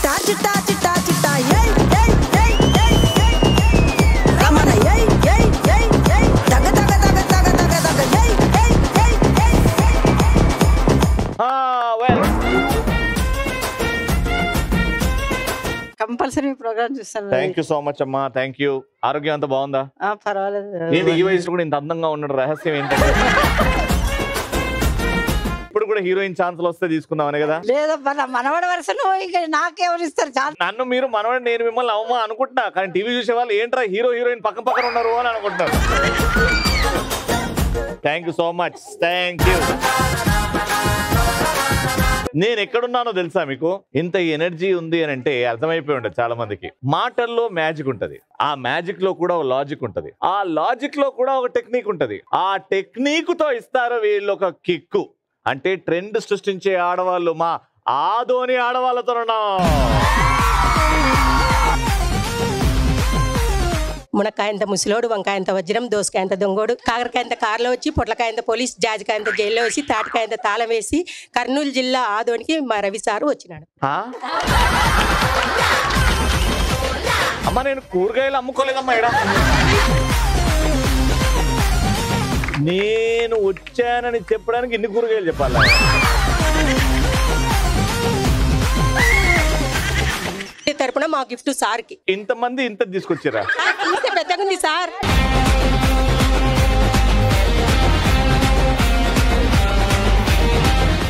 చిట్టా చిట్టా చిట్టా చిట్టా ఏయ్ ఏయ్ ఏయ్ ఏయ్ ఏయ్ రమణ ఏయ్ ఏయ్ ఏయ్ ఏయ్ తగ తగ తగ తగ తగ తగ ఏయ్ ఏయ్ ఏయ్ ఏయ్ వెల్ కంపల్సరీ ప్రోగ్రామ్ చూస్తాను. థ్యాంక్ యూ సో మచ్ అమ్మా. Thank you. ఆరోగ్యం అంతా బాగుందా? పర్వాలేదు. ఏంటి ఈ వయసులో కూడా ఇంత అందంగా ఉన్నాడు? రహస్యం ఏంటంటే ఇప్పుడు కూడా హీరోయిన్ ఛాన్సులు వస్తే తీసుకుందామని కదా? లేదబ్బా, నా మనవడ వరుస నువ్వు ఇంకా నాకెవరు ఇస్తారు ఛాన్స్? నన్ను మీరు మనవాడు, నేను మిమ్మల్ని అవమా అనుకుంటున్నా, కానీ టీవీ చూసే వాళ్ళు ఏంట్రా హీరో హీరోయిన్ పక్క పక్కన ఉన్నారు అని అనుకుంటున్నారు. Thank you so much. Thank you. నేను ఎక్కడున్నానో తెలుసా మీకు? ఇంత ఎనర్జీ ఉంది అని అంటే అర్థమైపోయి ఉండదు చాలా మందికి. మాటల్లో మ్యాజిక్ ఉంటది, ఆ మ్యాజిక్ లో కూడా ఒక లాజిక్ ఉంటది, ఆ లాజిక్ లో కూడా ఒక టెక్నిక్ ఉంటది. ఆ టెక్నిక్ తో ఇస్తారు వీళ్ళు ఒక కిక్కు. అంటే ట్రెండ్ సృష్టించే ఆడవాళ్ళు మా ఆదోని ఆడవాళ్ళతో ఉన్నాం. మునక్కాయంత ముసలోడు, వంకాయంత వజ్రం, దోసకాయంత దొంగోడు, కాకరకాయంత కారులో వచ్చి, పొట్లకాయంత పోలీస్, జాజికాయంత జైల్లో వేసి, తాటికాయంత తాళం వేసి, కర్నూలు జిల్లా ఆదోనికి మా రవి సారు వచ్చినాడు. అమ్మా నేను కూరగాయలు అమ్ముకోలేదమ్మా ఇక్కడ. నేను వచ్చానని చెప్పడానికి ఇన్ని కూరగాయలు చెప్పాలి? తరపున మా గిఫ్ట్ సార్ కి. ఇంతమంది ఇంత తీసుకొచ్చారా? పెద్దగుంది సార్.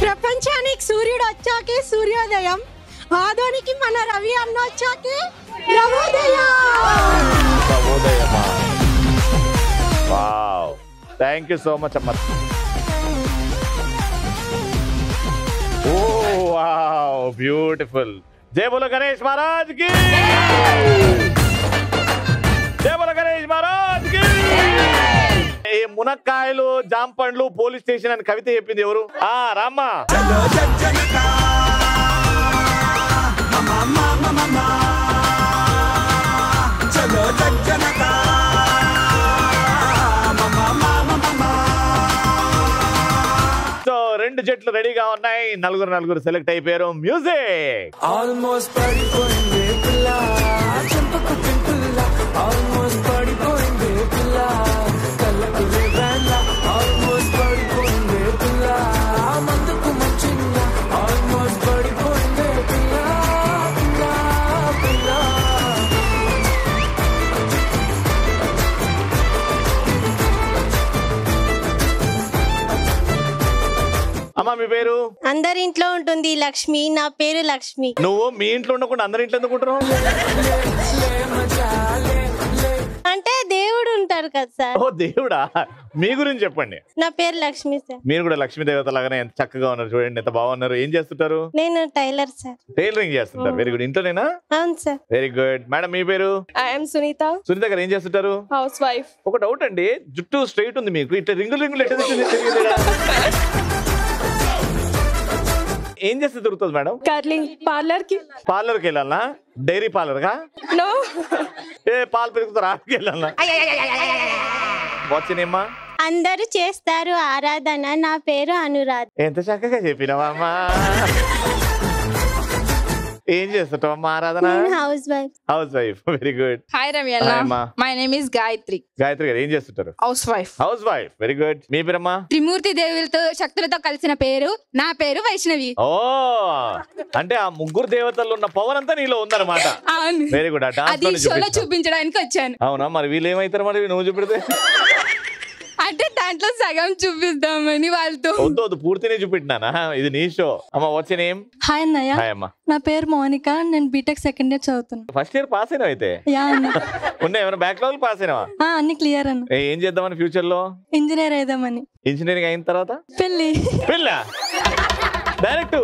ప్రపంచానికి సూర్యుడు వచ్చాకే సూర్యోదయం, ఆదోనికి మన రవి అన్న వచ్చాకే రవోదయం. Wow, thank you so much అమ్మ. Oh wow, beautiful. జై బోలో గణేష్ మహారాజ్ కి, జై బోలో గణేష్ మహారాజ్ కి. ఈ మునక్కాయలు జాంపండ్లు పోలీస్ స్టేషన్ అని కవిత చెప్పింది ఎవరు? రామ్మా. సో 2 జట్లు రెడీగా ఉన్నాయి, నలుగురు సెలెక్ట్ అయిపోయారు. మ్యూజిక్. ఆల్మోస్ట్ పడిపోయింది పిల్ల, చెంపకు పింపుల్ల, ఆల్మోస్ట్ పడిపోయింది పిల్ల, కళ్ళకు రేవెల్ల, ఆల్మోస్ట్ పడిపోయింది పిల్ల, మందుకు మంచిల్ల, ఆల్మోస్ట్ పడిపోయింది పిల్ల పిల్ల పిల్ల. అమ్మా మీ పేరు? అందరి ఇంట్లో ఉంటుంది లక్ష్మి, నా పేరు లక్ష్మి. నువ్వు మీ ఇంట్లో ఉండకుండా అందరి ఇంట్లో ఎందుకుంటున్నావు? అంటే దేవుడు ఉంటారు కదా సార్. ఓ దేవుడా. మీ గురించి చెప్పండి. నా పేరు లక్ష్మి సార్. మీరు కూడా లక్ష్మీ దేవత లాగానే ఎంత చక్కగా ఉన్నారు, చూడండి ఎంత బాగున్నారు. ఏం చేస్తుంటారు? నేను టైలర్ సార్. టైలరింగ్ చేస్తుంటారు. Very good. ఇంట్లోనేనా? అవును సార్. Very good. మేడం మీ పేరు? ఐఎమ్ సునీత. సునీత గారు ఏం చేస్తుంటారు? House wife. ఒక డౌట్ అండి, జుట్టు స్ట్రైట్ ఉంది మీకు, ఇట్లా రింగులు ఎట్లా ఏం చేస్తే దొరుకుతుంది మేడం? కర్లింగ్ పార్లర్కి. పార్లర్కి వెళ్ళాలనా? డైరీ పార్లర్ గా? నో. పాలు పెరుగుతారు ఆడికి వెళ్ళాలనా? వచ్చినేమ్మా? అందరూ చేస్తారు ఆరాధన, నా పేరు అనురాధ. ఎంత చక్కగా చెప్పినావా అమ్మా. ఏం చేస్తావు అమ్మా Aradhana? House wife. House wife. Very good. Hi Ramya. My name is Gayathri. Gayathri గారు ఏం చేస్తుంటారు? House wife. House wife. Very good. మీ పేరమ్మా? త్రిమూర్తి దేవులతో శక్తులతో కలిసిన పేరు, నా పేరు వైష్ణవి. ఓ, అంటే ఆ ముగ్గురు దేవతలు ఉన్న పవర్ అంతా నీలో ఉందన్నమాట. అవును. Very good. అది షోలో చూపించడానికి వచ్చాను. అవునా? మరి వీళ్ళు ఏమైతారు మరి నువ్వు చూపెడితే? అంటే దాంట్లో సగం చూపిద్దామని వాళ్ళతో. వద్దు పూర్తినే చూపెట్టినానా? ఇది నీ షో. అమ్మ వచ్చే నేమ్? హాయ్ అన్నయ్య. హాయ్ అమ్మా. నా పేరు మోనిక, నేను బీటెక్ సెకండ్ ఇయర్ చదువుతున్నా. ఫస్ట్ ఇయర్ పాస్ అయినా అయితే? ఉన్న ఏమైనా బ్యాక్లాగ్ పాస్ అయినావా? అన్ని క్లియర్ అన్న. ఏం చేద్దామని ఫ్యూచర్ లో? ఇంజనీర్ అయిదామని. ఇంజనీరింగ్ అయిన తర్వాత పెళ్లి. పెళ్ళా? డైరెక్ట్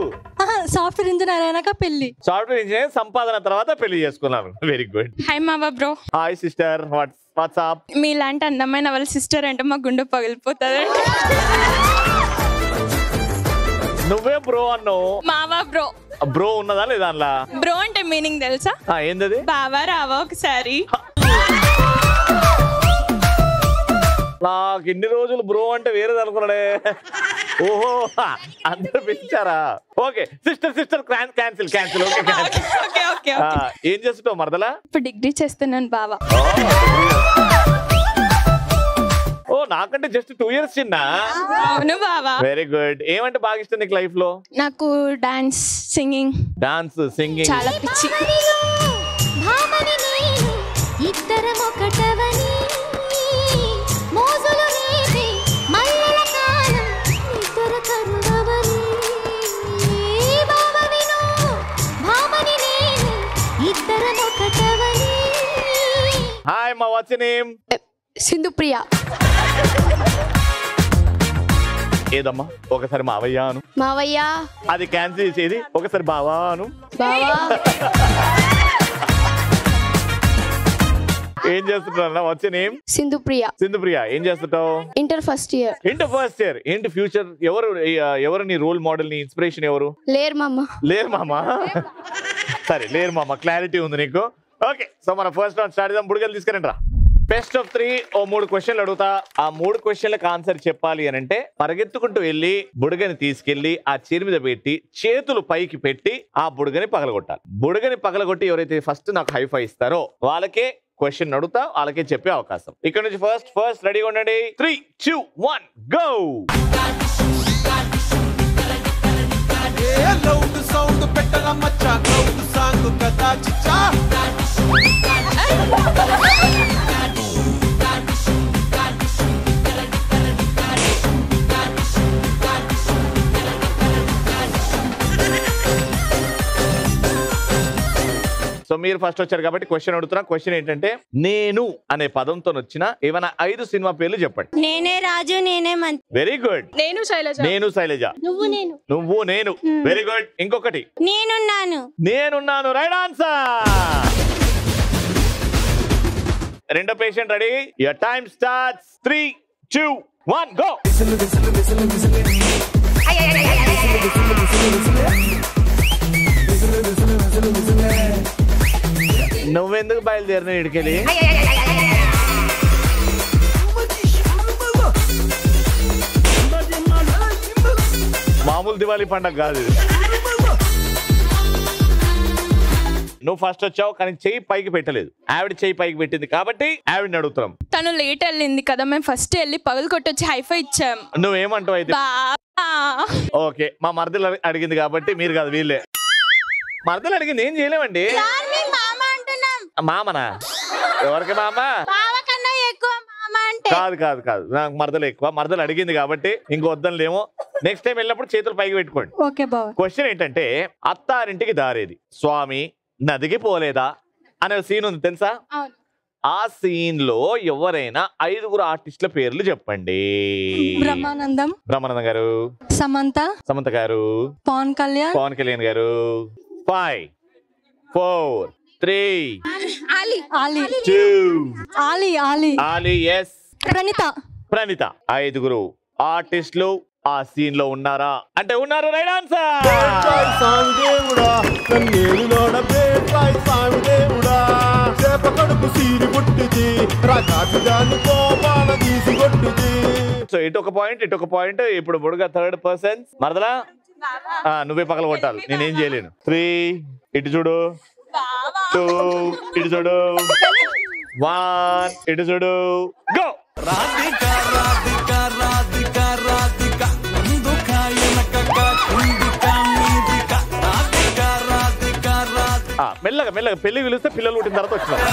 సాఫ్ట్వేర్ ఇంజనీర్ అయినాక పెళ్లి. సాఫ్ట్వేర్ ఇంజనీర్ సంపాదన తర్వాత పెళ్లి చేసుకున్నాను. Very good. హాయ్ మావా బ్రో. Hi sister. వాట్సాప్? మీలాంటి అందమైన వాళ్ళ సిస్టర్ అంటే మా గుండె పగిలిపోతుంది. నువ్వే బ్రో అన్నావు. మావా బ్రో. బ్రో ఉన్నదా లేదా అందులో? బ్రో అంటే మీనింగ్ తెలుసా? ఏందది? బావా రావా ఒకసారి. నాకు ఇన్ని రోజులు బ్రో అంటే వేరేది అనుకున్నాడే. ఓహో అందరూ పిలిచారా? Okay sister cancel okay cancel. ఏం చేస్తుంటావు మరదలా? ఇప్పుడు డిగ్రీ చేస్తున్నాను బావా. ఓ నాకంటే జస్ట్ 2 years చిన్న. అవును బావా. Very good. ఏమంటే బాగా ఇష్టం నీకు లైఫ్ లో? నాకు డాన్స్ సింగింగ్ చాలా పిచ్చి. హాయ్ మా వాట్స్ యువర్ నేమ్? సింధుప్రియ. ఏదమ్మా ఒకసారి మావయ్య అను. మావయ్య. అది క్యాన్సిల్ చేసేది ఒకసారి బావా అను. బావా. ఏం చేస్తుంటావు? What's your name? సింధుప్రియ. ఏం చేస్తుంటావు? Inter first year. ఏంటి ఫ్యూచర్? ఎవరు నీ రోల్ మోడల్, నీ ఇన్స్పిరేషన్ ఎవరు? లేరు మామ. సరే లేరు మామ, క్లారిటీ ఉంది నీకు. ఓకే సో మన ఫస్ట్ రౌండ్ స్టార్ట్ చేద్దాం. బుడగలు తీసుకురండి రా. బెస్ట్ ఆఫ్ 3 ఓ 3 క్వశ్చన్లు అడుగుతా. ఆ 3 క్వశ్చన్లకు ఆన్సర్ చెప్పాలి అని అంటే పరిగెత్తుకుంటూ వెళ్ళి బుడగని తీసుకెళ్లి ఆ చీర మీద పెట్టి చేతులు పైకి పెట్టి ఆ బుడగని పగలగొట్టాలి. బుడగని పగలగొట్టి ఎవరైతే ఫస్ట్ నాకు హైఫై ఇస్తారో వాళ్ళకే క్వశ్చన్ అడుగుతా, వాళ్ళకే చెప్పే అవకాశం. ఇక్కడ నుంచి ఫస్ట్ రెడీగా ఉండండి. 3, 2, 1 గో. సో మీరు ఫస్ట్ వచ్చారు కాబట్టి క్వశ్చన్ అడుగుతున్నా. క్వశ్చన్ ఏంటంటే నేను అనే పదంతో వచ్చిన ఏమైనా 5 సినిమా పేర్లు చెప్పండి. నేనే రాజు, నేనే మంత్రి. Very good. నేను శైలజ. నువ్వు నేను. Very good. ఇంకొకటి నేనున్నాను. Right answer. రెండో patient ready. Your time starts. 3, 2, 1 go. నువ్వెందుకు బయలుదేరిన ఇడికెళ్ళి? మామూలు దివాళీ పండగ కాదు. నువ్వు ఫస్ట్ వచ్చావు కానీ చెయ్యి పైకి పెట్టలేదు. ఆవిడ చెయ్యి పైకి పెట్టింది కాబట్టి ఆవిడని అడుగుతున్నాం. తను లేట్ వెళ్ళింది కదా, మేము ఫస్ట్ వెళ్ళి పగలు కొట్టొచ్చి హైఫై ఇచ్చాం. నువ్వేమంటావు అయితే? ఓకే మా మరదలు అడిగింది కాబట్టి మీరు కాదు వీళ్ళే. మరదలు అడిగింది ఏం చేయలేమండి. మామనా? ఎవరికి మామ? కాదు నాకు మరదలు ఎక్కువ. మరదలు అడిగింది కాబట్టి ఇంకో వద్దలేమో. నెక్స్ట్ టైం వెళ్ళినప్పుడు చేతులు పైకి పెట్టుకోండి. క్వశ్చన్ ఏంటంటే అత్తారింటికి దారేది స్వామి నదికి పోలేదా అనే సీన్ ఉంది తెలుసా? ఆ సీన్ లో ఎవరైనా 5 ఆర్టిస్టుల పేర్లు చెప్పండి. బ్రహ్మానందం గారు, సమంత గారు, పవన్ కళ్యాణ్ గారు. 5, 4, 3, 2 ఆలీ. ఎస్ ప్రణీత. 5 ఆర్టిస్టులు ఆ సీన్ లో ఉన్నారా అంటే ఉన్నారు. Right answer. సో ఇటు ఒక పాయింట్. ఇప్పుడు బుడగ థర్డ్ పర్సన్. మరదలా నువ్వే పగల కొట్టాలి, నేనేం చేయలేను. 3 ఇటు చూడు, 2 ఇటు చూడు, 1 ఇటు చూడు గో. మెల్లగా పెళ్లి పిలిస్తే పిల్లలు పుట్టిన తర్వాత వచ్చినారు.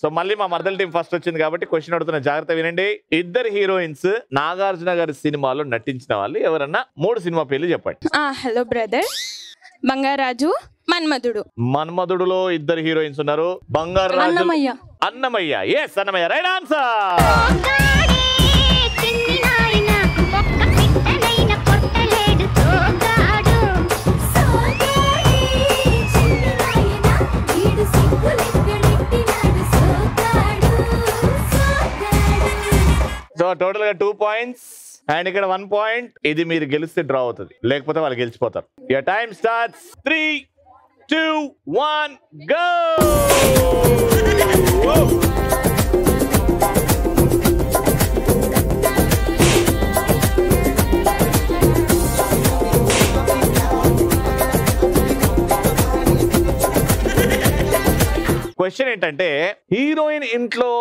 సో మళ్ళీ మా మర్దల టీం ఫస్ట్ వచ్చింది కాబట్టి క్వశ్చన్ అడుగుతున్న జాగ్రత్త వినండి. 2 హీరోయిన్స్ నాగార్జున గారి సినిమాలో నటించిన వాళ్ళు ఎవరన్నా 3 సినిమా పేర్లు చెప్పండి. హలో బ్రదర్, బంగారాజు, మన్మధుడులో 2 హీరోయిన్స్ ఉన్నారు. Bangarraju, Annamayya. Yes Annamayya right answer. So total గా 2 points అండ్ ఇక్కడ 1 point. ఇది మీరు గెలిస్తే డ్రా అవుతుంది, లేకపోతే వాళ్ళు గెలిచిపోతారు. Your time starts. 3, 2, 1 go. Question ఏంటంటే హీరోయిన్ ఇంట్లో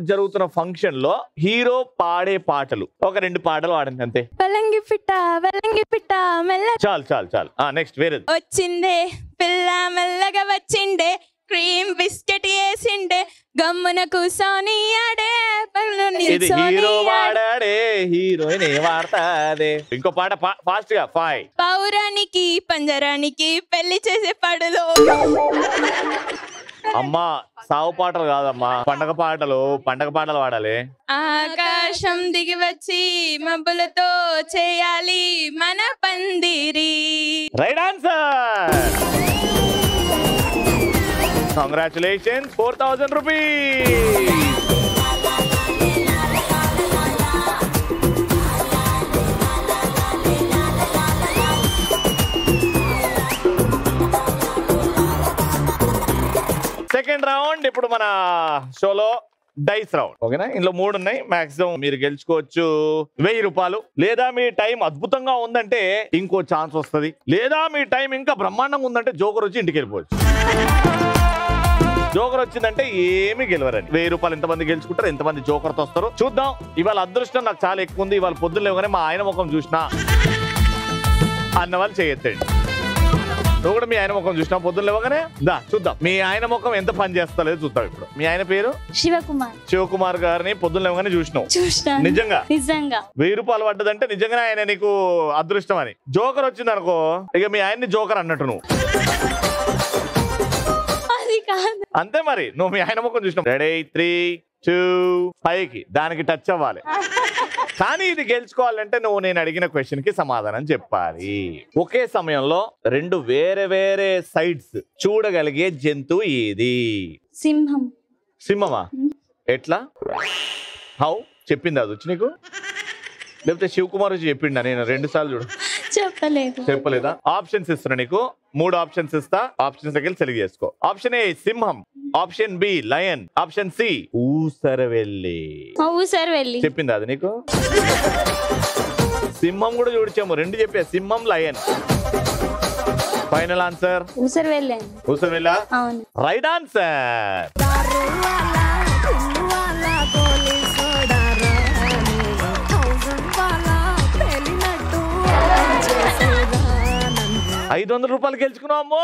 జరుగుతున్న ఫంక్షన్ లో హీరో పాడే పాటలు ఒక 2 పాటలు పాడండి అంతే. వెల్లంగి పిట్ట మెల్ల చాలు చాలు చాలు. నెక్స్ట్ వేరే. వచ్చిందే పిల్ల మెల్లగా వచ్చిండే క్రీమ్ బిస్కెట్ వేసిండే గమ్మున కూసోని ఆడే ఇది హీరో వాడాడే హీరోయిన్ ఏ వాడతాదే. ఇంకో పాట ఫాస్ట్ గా 5. పౌరానికి పంజరానికి పెళ్లి చేసే పడులో. అమ్మా సావు పాటలు కాదమ్మా, పండగ పాటలు వాడాలి. ఆకాశం దిగి వచ్చి మబ్బులతో చేయాలి మన పందిరి. Right answer. Congratulations, 4000 rupees. Second round ఇప్పుడు మన షోలో డైస్ రౌండ్. ఓకేనా? ఇందులో 3 ఉన్నాయి. మాక్సిమం మీరు గెలుచుకోవచ్చు 1000 రూపాయలు. లేదా మీ టైం అద్భుతంగా ఉందంటే ఇంకో ఛాన్స్ వస్తుంది. లేదా మీ టైం ఇంకా బ్రహ్మాండంగా ఉందంటే జోకర్ వచ్చి ఇంటికి వెళ్ళిపోవచ్చు. జోకర్ వచ్చిందంటే ఏమి గెలవరని. 1000 రూపాయలు ఎంతమంది గెలుచుకుంటారు, ఎంతమంది జోకర్ తో వస్తారు చూద్దాం. ఇవాళ అదృష్టం నాకు చాలా ఎక్కువ ఉంది. ఇవాళ పొద్దున్న లేవగానే మా ఆయన ముఖం చూసినా అన్న వాళ్ళు చేయొద్దండి. నువ్వు కూడా మీ ఆయన ముఖం చూసినా పొద్దున్న లేవగానే? దా చూద్దాం మీ ఆయన ముఖం ఎంత పని చేస్తలేదు చూద్దాం. ఇప్పుడు మీ ఆయన పేరు శివకుమార్ గారిని పొద్దున్న లేవగానే చూసినావు? నిజంగా 1000 రూపాయలు పడ్డదంటే నిజంగానే ఆయన నీకు అదృష్టం అని. జోకర్ వచ్చింది అనుకో ఇక మీ ఆయన్ని జోకర్ అన్నట్టు నువ్వు. అంతే మరి. నువ్వు మీ ఆయన ముఖం చూసినావు. రెడీ 3, 2 5కి దానికి టచ్ అవ్వాలి. కానీ ఇది గెలుచుకోవాలంటే నువ్వు నేను అడిగిన క్వశ్చన్ కి సమాధానం చెప్పాలి. ఒకే సమయంలో 2 వేరే వేరే సైడ్స్ చూడగలిగే జంతువు ఏది? సింహమా? ఎట్లా? హౌ? చెప్పింది అది వచ్చి నీకు? లేకపోతే శివకుమార్ వచ్చి చెప్పిండా? నేను 2 సార్లు చూడు చెప్పలేదా? ఆప్షన్స్ ఇస్తున్నా నీకు. 3 ఆప్షన్స్ ఇస్తా. ఆప్షన్స్ దగ్గర సెలెక్ట్ చేసుకో. ఆప్షన్ ఏ సింహం, option B lion, option C ఊసరవెల్లి. చెప్పిందా అది నీకు? సింహం కూడా చూడిచాము. 2 చెప్పా, సింహం లయన్. ఫైనల్ ఆన్సర్ ఊసరవెల్లి. Right answer. ₹500 గెలుచుకున్నావు అమ్మో.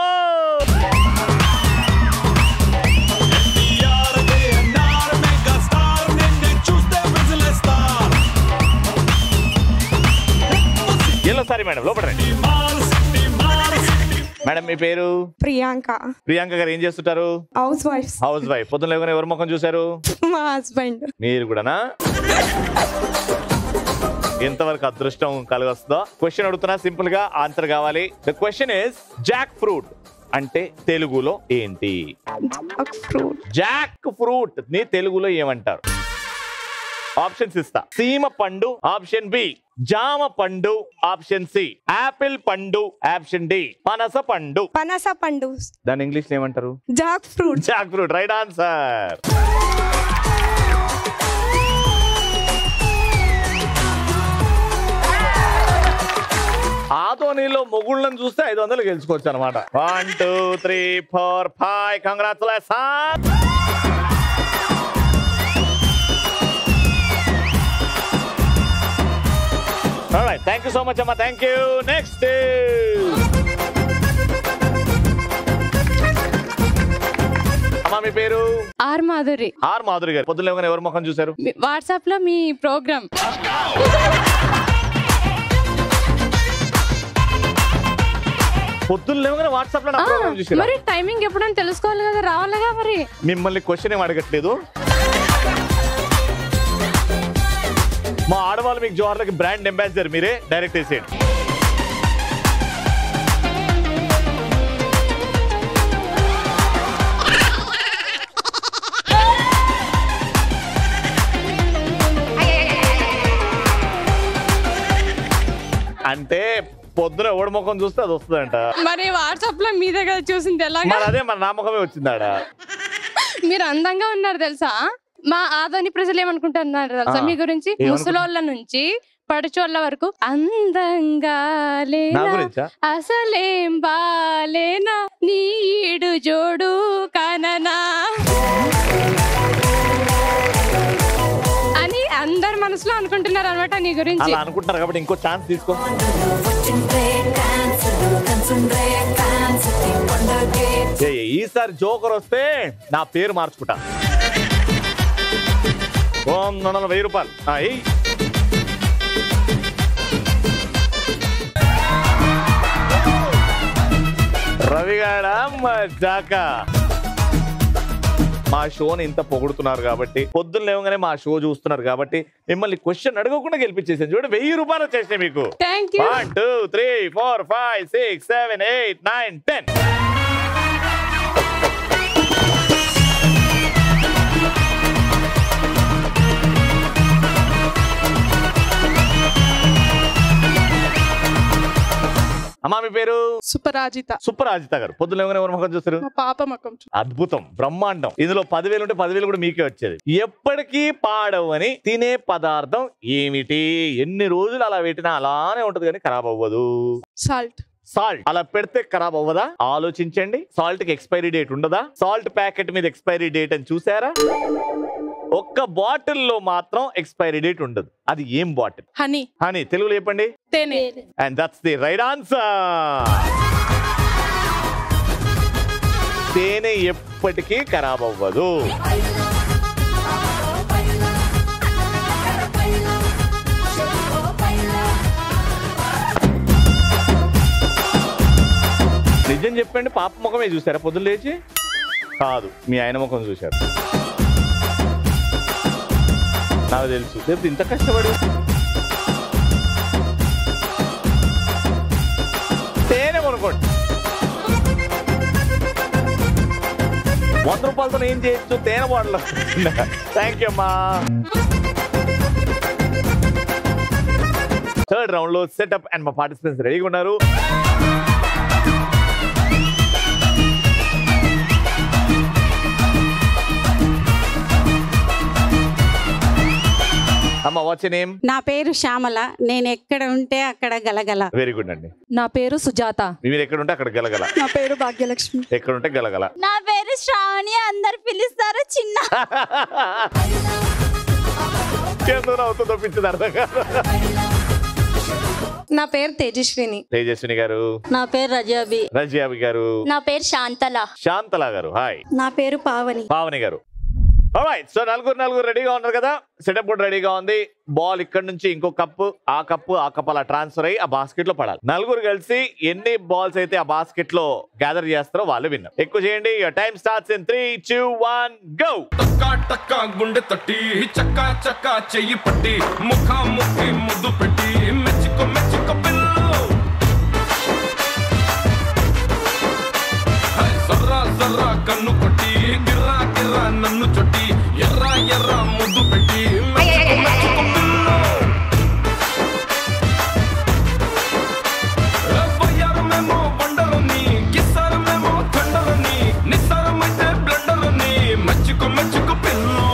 సారీ మేడం, లోపల రండి. మేడం మీ పేరు? ప్రియాంక గారు ఏం చేస్తుంటారు? House wife. పొద్దున లేవగానే ఎవరి ముఖం చూసారు? మా హస్బెండ్. మీరు కూడానా? ఎంతవరకు అదృష్టం కలగొస్తుందో క్వశ్చన్ అడుగుతున్నా. సింపుల్ గా ఆన్సర్ కావాలి. The question is Jack fruit అంటే తెలుగులో ఏంటి? జాక్ ఫ్రూట్ ని తెలుగులో ఏమంటారు? ఆప్షన్స్ ఇస్తా. సీమ పండు, ఆప్షన్ బి జామ పండు, ఆప్షన్ సి ఆపిల్ పండు, ఆప్షన్ డి పనస పండు. దాని ఇంగ్లీష్ లో ఏమంటారు? Jack fruit. Right answer. ఆదోనిలో మొగుళ్ళని చూస్తే 500 గెలుచుకోవచ్చు అనమాట. 1 2 3 4 5. Congratulations. Alright, thank you so much అమ్మా. Thank you. నెక్స్ట్ అమ్మా మీ పేరు? ఆర్ మాధురి గారు. పొద్దున లేవగానే ఎవరి ముఖం చూసారు? వాట్సాప్ లో మీ ప్రోగ్రామ్. పొద్దున్న లేవగానే వాట్సాప్ లో నా ప్రోగ్రామ్ చూసారు? మరి టైమింగ్ ఎప్పుడైనా తెలుసుకోవాలి కదా, రావాలిగా. మరి మిమ్మల్ని క్వశ్చన్ ఏం అడగట్లేదు. మా ఆడవాళ్ళు మీకు జోహార్లకి బ్రాండ్ అంబాసిడర్ మీరే. డైరెక్ట్ వేసేయండి. అంటే పొద్దున ఎవడి ముఖం చూస్తే అది వస్తుందంట. మరి వాట్సాప్ లో మీ దగ్గర చూసింది ఎలాగా? అదే మన నా ముఖమే వచ్చిందాడ. మీరు అందంగా ఉన్నారు తెలుసా? మా ఆదోని ప్రజలు ఏమనుకుంటున్నారు తెలుసా మీ గురించి? ముసలోళ్ళ నుంచి పడుచోళ్ళ వరకు అందంగా లేనా, అసలేం బాలేనా, నీడు జోడు కననా. అనుకుంటున్నారు అనమాట నీ గురించి. అలా అనుకుంటున్నారు కాబట్టి ఇంకో ఛాన్స్ తీసుకో. ఈసారి జోకర్ వస్తే నా పేరు మార్చుకుంటా. ఓం 1000 రూపాయలు. రవిగాడ మజాక. మా షోని ఇంత పొగుడుతున్నారు కాబట్టి, పొద్దున్న లేవగానే మా షో చూస్తున్నారు కాబట్టి మిమ్మల్ని క్వశ్చన్ అడగకుండా గెలిపించేసాను. చూడండి 1000 రూపాయలు వచ్చేసాయి మీకు. 1 2 3 4 5 6 7 8 9 10. అమ్మా మీ పేరు? సుపరాజిత. సుపరాజిత గారు పొద్దున లేవగానే ఎవరి ముఖం చూస్తారు? పాప ముఖం. అద్భుతం, బ్రహ్మాండం. ఇందులో 10,000 ఉంటే 10,000 కూడా మీకే వచ్చేది. ఎప్పటికీ పాడవని తినే పదార్థం ఏమిటి? ఎన్ని రోజులు అలా పెట్టినా అలానే ఉంటది కానీ ఖరాబ్ అవ్వదు. సాల్ట్. సాల్ట్ అలా పెడితే ఖరాబ్ అవ్వదా? ఆలోచించండి. సాల్ట్ కి ఎక్స్పైరీ డేట్ ఉండదా? సాల్ట్ ప్యాకెట్ మీద ఎక్స్పైరీ డేట్ అని చూసారా? ఒక్క బాటిల్లో మాత్రం ఎక్స్పైరీ డేట్ ఉండదు. అది ఏం బాటిల్? హనీ. హనీ తెలుగులో చెప్పండి. తేనె. And that's the right answer. తేనె ఎప్పటికీ ఖరాబ్ అవ్వదు. నిజం చెప్పండి, పాప ముఖమే చూసారా పొద్దున్న లేచి? కాదు, మీ ఆయన ముఖం చూశారు. నాకు తెలుసు రేపు ఇంత కష్టపడు. తేనె కొనుక్కోండి. 100 రూపాయలతో ఏం చేయొచ్చు? తేనె బాటలు. థ్యాంక్ యూ అమ్మా. థర్డ్ రౌండ్ లో సెటప్ అండ్ మా పార్టిసిపెంట్స్ రెడీగా ఉన్నారు. అమ్మ వాట్స్ యువర్ నేమ్? నా పేరు శ్యామల. నేను ఎక్కడ ఉంటే అక్కడ గలగల. వెరీ గుడ్ అండి. నా పేరు సుజాత. మీరు ఎక్కడ ఉంటే అక్కడ గలగల. నా పేరు భాగ్యలక్ష్మి. ఎక్కడ ఉంటే గలగల. నా పేరు శ్రావణి. అందరు పిలుస్తారు చిన్న. ఎందుకు అవుతుందో పిచ్చింది అర్థం కాదు. నా పేరు తేజస్విని. తేజస్విని గారు. నా పేరు రజాబి. రజియాబి గారు. నా పేరు శాంతల. శాంతల గారు. హాయ్. నా పేరు పావని. పావని గారు. ఆల్రైట్, సో నలుగురు రెడీగా ఉన్నారు కదా. సెటప్ కూడా రెడీగా ఉంది. బాల్ ఇక్కడ నుంచి ఇంకో కప్పు, ఆ కప్పు అలా ట్రాన్స్ఫర్ అయ్యి ఆ బాస్కెట్ లో పడాలి. నలుగురు కలిసి ఎన్ని బాల్స్ అయితే ఆ బాస్కెట్ లో గ్యాదర్ చేస్తారో వాళ్ళు విన్నర్. ఎక్కువ చేయండి. Time starts in 3 2 1 go. టక్కా టక్కా గుండె తట్టి, చక్కా చక్కా చెయ్యి పట్టి, ముఖా ముఖి ముద్దు పెట్టి, మెచ్చుకో మెచ్చుకో పిల్లు, జర్రా జర్రా కన్ను కొట్టి, గిర్రా గిర్రా నన్ను చొట్టి, ఎర్రా ఎర్రా ముద్దు పెట్టి, మెచ్చుకో మెచ్చుకో పిల్లు, వయ్యారమేమో వండలని, కిస్సారమేమో తండలని, నిస్సారమైతే బ్లండలని, మెచ్చుకో మెచ్చుకో పిల్లు,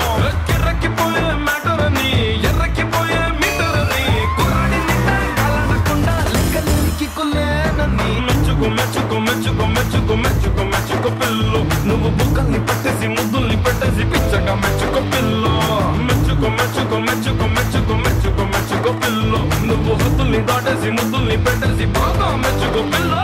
కిర్రకిపోయే మ్యాటరని, ఎర్రకిపోయే మీటరని, కుర్రాడిని కాలనకుండా లెక్కలేనికి కులేనని, మెచ్చుకో మెచ్చుకో మెచ్చుకో మెచ్చుకో మెచ్చుకో మెచ్చుకో పిల్లు, నువ్వు బుక్కల్ని పట్టేసి ముద్దుల్ని పెట్టేసి పిచ్చగా మెచ్చుకో పిల్లు, మెచ్చుకో మెచ్చుకో మెచ్చుకో మెచ్చుకో మెచ్చుకో మెచ్చుకో పిల్లు, నువ్వు హద్దుల్ని దాటేసి ముద్దుల్ని పెట్టేసి బాగా మెచ్చుకో పిల్లు.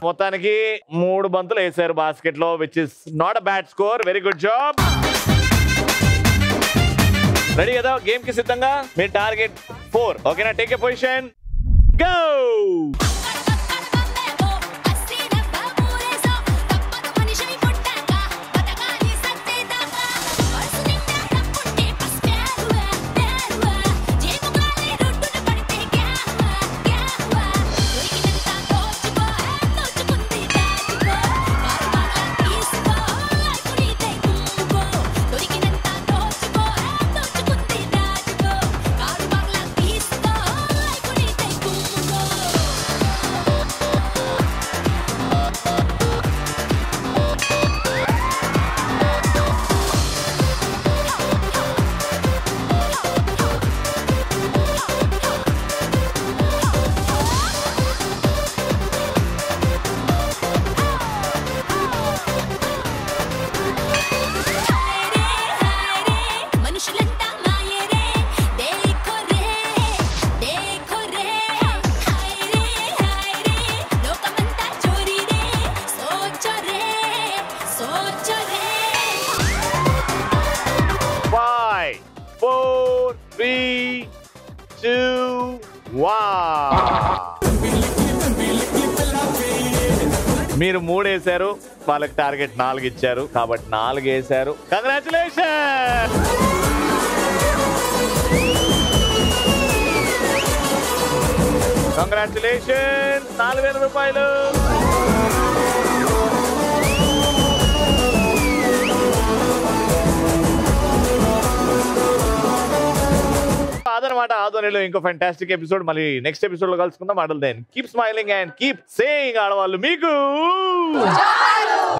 మొత్తానికి 3 బంతులు వేసారు బాస్కెట్ లో, which is not a bad score. Very good job. Ready కదా గేమ్ కి సిద్ధంగా? మీ టార్గెట్ 4. ఓకేనా? Take a position, go. Go. 2 1. మీరు 3 వేశారు, వాళ్ళకి టార్గెట్ 4 ఇచ్చారు కాబట్టి 4 వేశారు. కంగ్రాచులేషన్. కంగ్రాచులేషన్, 4000 రూపాయలు. అదనమాట ఆదోనిలో ఇంకో ఫెంటాస్టిక్ ఎపిసోడ్. మళ్ళీ నెక్స్ట్ ఎపిసోడ్ లో కలుసుకుందాం. Till then keep smiling and keep saying. ఆడవాళ్ళు మీకు